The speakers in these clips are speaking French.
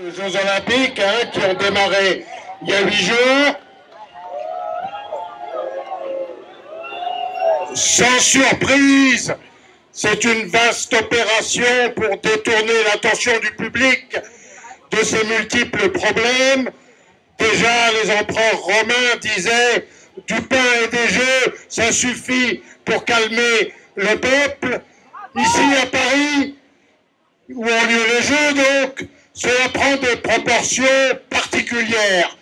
aux Jeux Olympiques qui ont démarré il y a 8 jours. Sans surprise, c'est une vaste opération pour détourner l'attention du public de ses multiples problèmes. Déjà, les empereurs romains disaient « du pain et des jeux, ça suffit pour calmer le peuple ». Ici, à Paris, où ont lieu les Jeux, donc, cela prend des proportions particulières,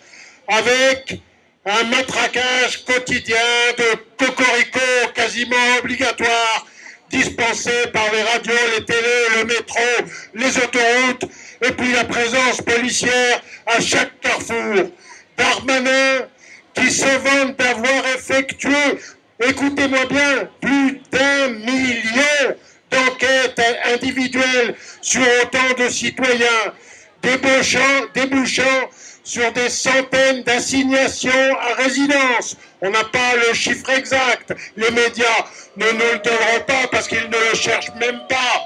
avec un matraquage quotidien de cocorico quasiment obligatoire, dispensé par les radios, les télés, le métro, les autoroutes, et puis la présence policière à chaque carrefour. Darmanin, qui se vante d'avoir effectué, écoutez-moi bien, plus d'1 million d'enquêtes individuelles sur autant de citoyens, débouchant sur des centaines d'assignations à résidence. On n'a pas le chiffre exact. Les médias ne nous le donneront pas parce qu'ils ne le cherchent même pas.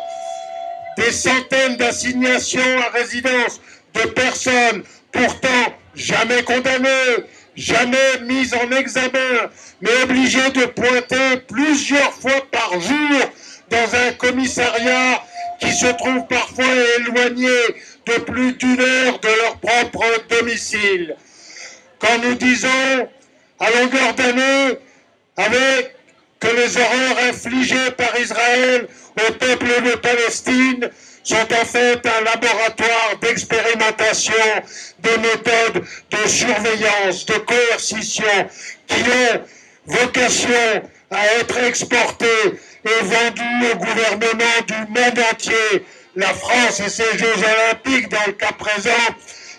Des centaines d'assignations à résidence de personnes pourtant jamais condamnées, jamais mises en examen, mais obligées de pointer plusieurs fois par jour dans un commissariat qui se trouve parfois éloigné de plus d'1 heure de leur propre domicile. Quand nous disons à longueur d'année que les horreurs infligées par Israël au peuple de Palestine sont en fait un laboratoire d'expérimentation des méthodes de surveillance, de coercition, qui ont vocation à être exportées et vendues au gouvernement du monde entier. La France et ses Jeux Olympiques, dans le cas présent,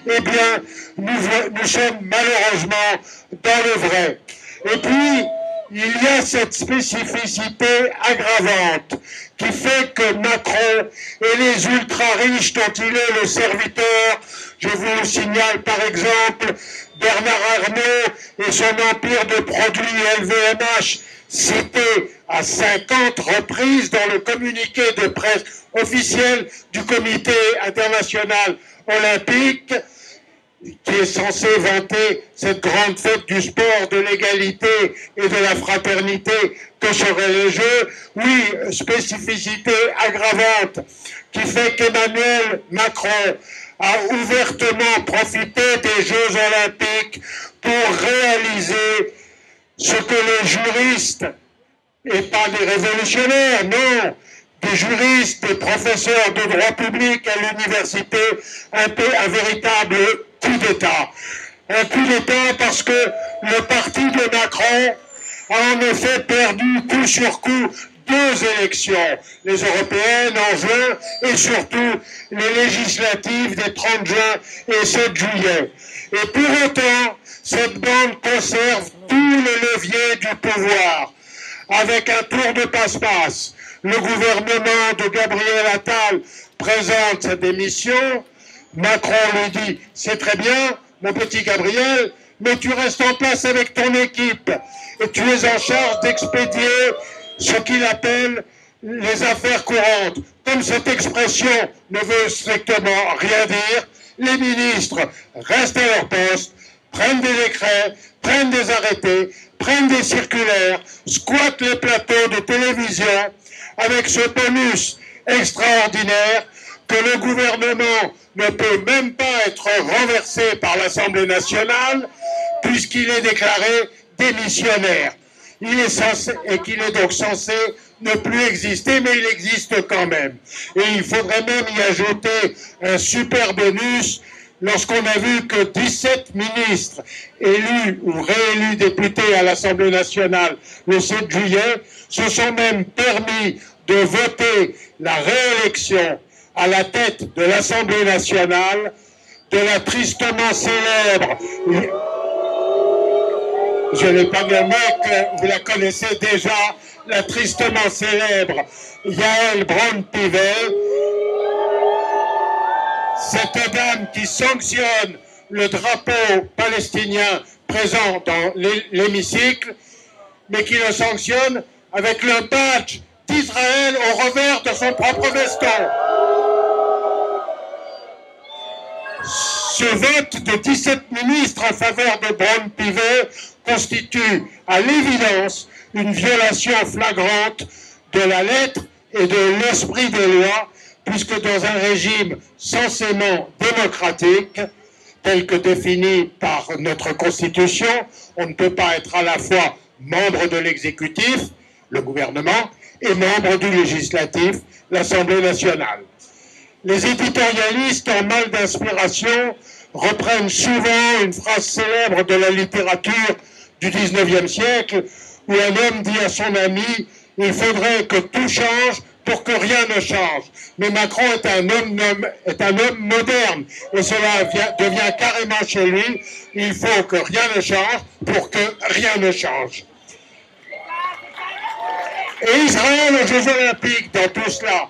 eh bien, nous sommes malheureusement dans le vrai. Et puis, il y a cette spécificité aggravante qui fait que Macron et les ultra-riches dont il est le serviteur, je vous signale par exemple Bernard Arnault et son empire de produits LVMH, cité à 50 reprises dans le communiqué de presse officiel du Comité international olympique, qui est censé vanter cette grande fête du sport, de l'égalité et de la fraternité que seraient les Jeux. Oui, spécificité aggravante qui fait qu'Emmanuel Macron a ouvertement profité des Jeux Olympiques pour réaliser ce que les juristes, et pas des révolutionnaires, non, des juristes, des professeurs de droit public à l'université, un véritable coup d'État. Un coup d'État parce que le parti de Macron a en effet perdu coup sur coup 2 élections, les européennes en juin et surtout les législatives des 30 juin et 7 juillet. Et pour autant, cette bande conserve tous les leviers du pouvoir, avec un tour de passe-passe. Le gouvernement de Gabriel Attal présente sa démission. Macron lui dit « C'est très bien, mon petit Gabriel, mais tu restes en place avec ton équipe et tu es en charge d'expédier ce qu'il appelle les affaires courantes. » Comme cette expression ne veut strictement rien dire, les ministres restent à leur poste, prennent des décrets, prennent des arrêtés, prennent des circulaires, squattent les plateaux de télévision avec ce bonus extraordinaire que le gouvernement ne peut même pas être renversé par l'Assemblée nationale puisqu'il est déclaré démissionnaire. Il est censé, et qu'il est donc censé ne plus exister, mais il existe quand même. Et il faudrait même y ajouter un super bonus lorsqu'on a vu que 17 ministres élus ou réélus députés à l'Assemblée nationale le 7 juillet se sont même permis de voter la réélection à la tête de l'Assemblée nationale de la tristement célèbre, je n'ai pas nommé que vous la connaissez déjà, la tristement célèbre Yael Braun-Pivet, cette dame qui sanctionne le drapeau palestinien présent dans l'hémicycle, mais qui le sanctionne avec le badge d'Israël au revers de son propre veston. Ce vote de 17 ministres en faveur de Braun-Pivet constitue à l'évidence une violation flagrante de la lettre et de l'esprit des lois, puisque dans un régime censément démocratique, tel que défini par notre Constitution, on ne peut pas être à la fois membre de l'exécutif, le gouvernement, et membre du législatif, l'Assemblée nationale. Les éditorialistes en mal d'inspiration reprennent souvent une phrase célèbre de la littérature du XIXe siècle, où un homme dit à son ami « il faudrait que tout change pour que rien ne change ». Mais Macron est un homme moderne, et cela devient carrément chez lui « il faut que rien ne change pour que rien ne change ». Et Israël aux Jeux Olympiques dans tout cela.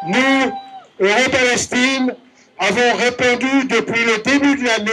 Nous, Euro-Palestine, avons répondu depuis le début de l'année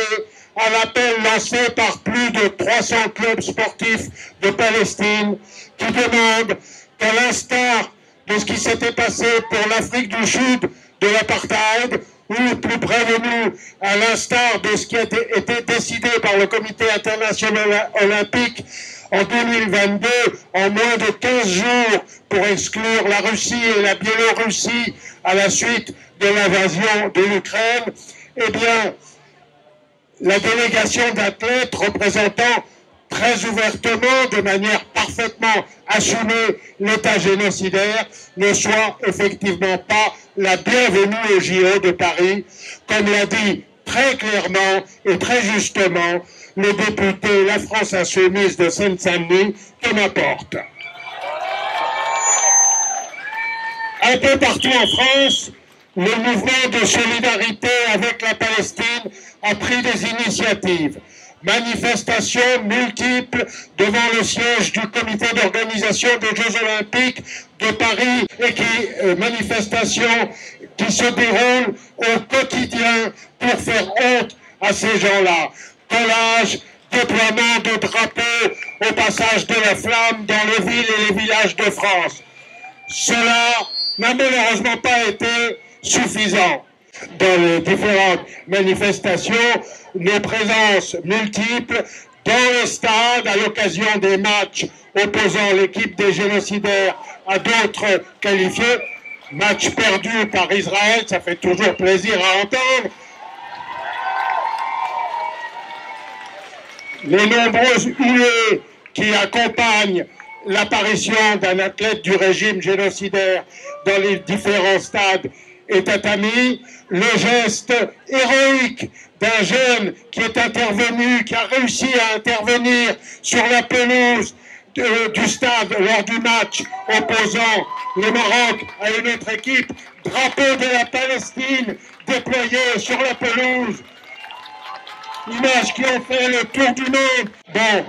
à l'appel lancé par plus de 300 clubs sportifs de Palestine qui demandent qu'à l'instar de ce qui s'était passé pour l'Afrique du Sud de l'apartheid, ou plus près de nous, à l'instar de ce qui a été décidé par le Comité international olympique en 2022, en moins de 15 jours, pour exclure la Russie et la Biélorussie à la suite de l'invasion de l'Ukraine, eh bien, la délégation d'athlètes représentant très ouvertement, de manière parfaitement assumée, l'État génocidaire ne soit effectivement pas la bienvenue au JO de Paris, comme l'a dit très clairement et très justement le député La France Insoumise de Seine-Saint-Denis, Thomas Porte. Un peu partout en France, le mouvement de solidarité avec la Palestine a pris des initiatives. Manifestations multiples devant le siège du comité d'organisation des Jeux Olympiques de Paris et manifestations qui se déroulent au quotidien pour faire honte à ces gens-là. Collage, déploiement de drapeaux au passage de la flamme dans les villes et les villages de France. Cela n'a malheureusement pas été suffisant. Dans les différentes manifestations, nos présences multiples dans les stades à l'occasion des matchs opposant l'équipe des génocidaires à d'autres qualifiés, match perdu par Israël, ça fait toujours plaisir à entendre. Les nombreuses huées qui accompagnent l'apparition d'un athlète du régime génocidaire dans les différents stades était admis, le geste héroïque d'un jeune qui est intervenu, qui a réussi à intervenir sur la pelouse du stade lors du match opposant le Maroc à une autre équipe, drapeau de la Palestine déployé sur la pelouse, images qui ont fait le tour du monde. Bon,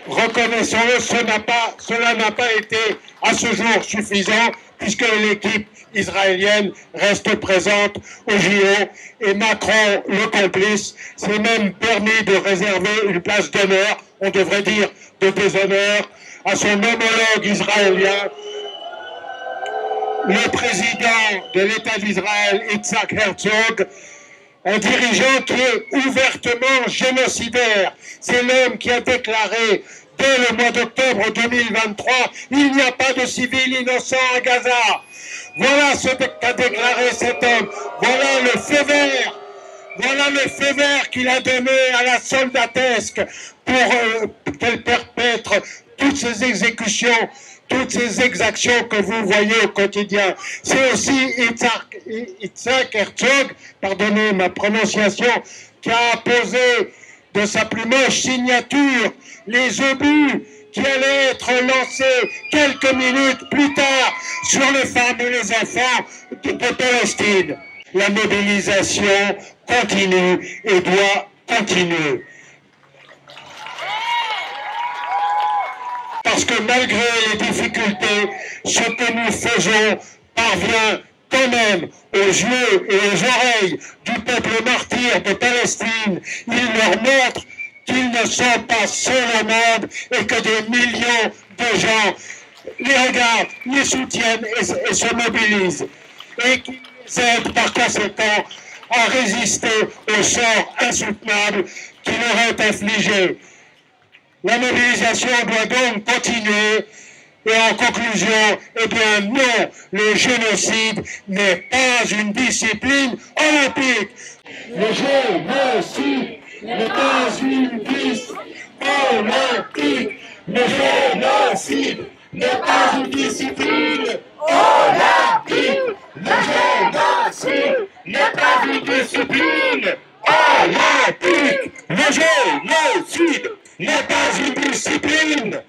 reconnaissons-le, cela n'a pas été à ce jour suffisant, puisque l'équipe israélienne reste présente au JO et Macron, le complice, s'est même permis de réserver une place d'honneur, on devrait dire de déshonneur, à son homologue israélien, le président de l'État d'Israël, Yitzhak Herzog, un dirigeant qui est ouvertement génocidaire. C'est l'homme qui a déclaré dès le mois d'octobre 2023, il n'y a pas de civils innocents à Gaza. Voilà ce qu'a déclaré cet homme. Voilà le feu vert. Voilà le feu vert qu'il a donné à la soldatesque pour qu'elle perpètre toutes ces exécutions, toutes ces exactions que vous voyez au quotidien. C'est aussi Yitzhak Herzog, pardonnez ma prononciation, qui a posé de sa plus moche signature les obus qui allaient être lancés quelques minutes plus tard sur les femmes et les enfants de Palestine. La mobilisation continue et doit continuer. Parce que malgré les difficultés, ce que nous faisons parvient quand même aux yeux et aux oreilles du peuple martyr de Palestine. Il leur montre qu'ils ne sont pas seuls au monde et que des millions de gens les regardent, les soutiennent et se mobilisent. Et qui les aident par conséquent à résister au sort insoutenable qui leur est infligé. La mobilisation doit donc continuer. Et en conclusion, eh bien non, le génocide n'est pas une discipline olympique. Le génocide n'est pas une discipline olympique. Le génocide n'est pas une discipline olympique. Le génocide n'est pas une discipline olympique. Le génocide n'est pas une discipline